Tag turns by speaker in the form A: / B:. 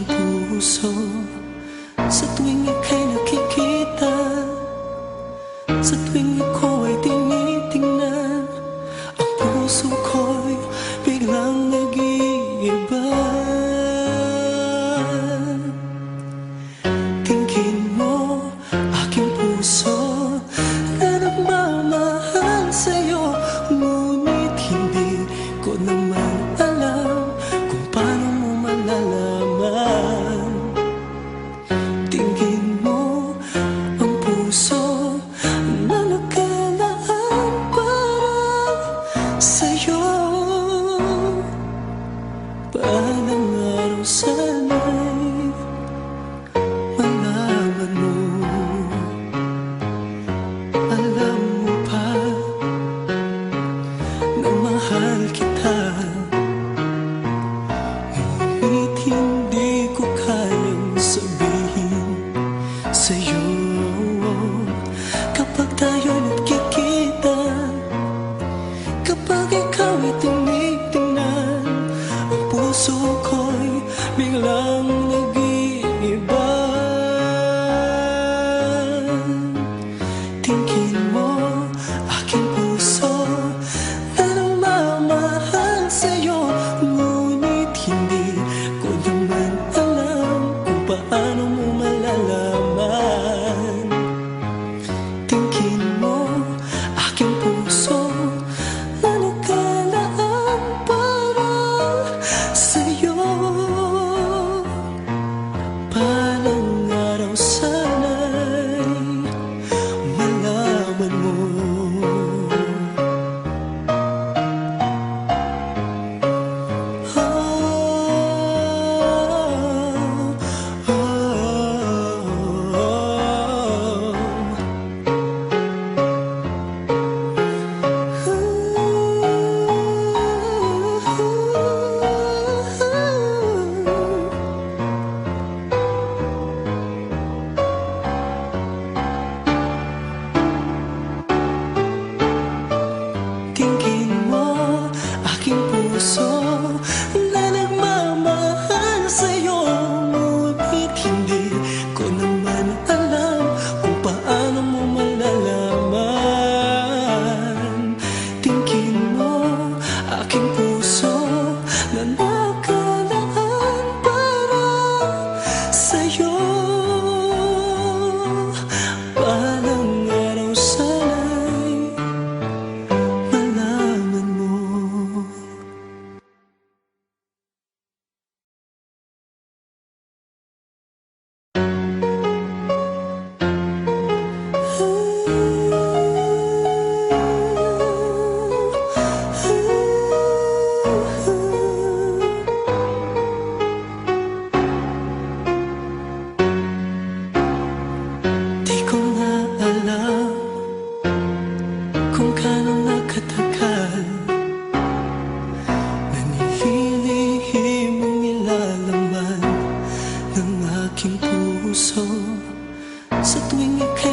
A: aking puso. Sa tuwing ika'y nakikita, sa tuwing ikaw ay tinitingnan, ang puso ko'y biglang nag-iiba. Tingin mo, aking puso na nagmamahal sa'yo, ngunit hindi ko naman alam kung paano mo malalaman. Tingin mo, ang puso na nagkalaan para sa'yo, balang araw sana'y malaman mo. Alam mo pa na mahal kita, ngunit hindi ko kayang sabihin sa'yo. Kapag tayo nagkikita, kapag ikaw ay tinitingnan, ang puso ko'y biglang nag-iiba. Tingin mo, aking puso na nagmamahal sa'yo, ngunit hindi ko naman alam kung paano mo malalaman. Tingin mo, aking puso na nagkalaan para sa'yo, balang araw sana'y malaman mo. Tingin mo, aking puso na nagmamahal sa'yo, ngunit hindi ko naman alam kung paano mo malalaman. Tingin mo, aking puso na nagkalaan para sa'yo, balang araw sana'y malaman mo. Di ko na alam kung gaano nakatagal na nililihim ang nilalaman ng aking puso. Sa tuwing ika'y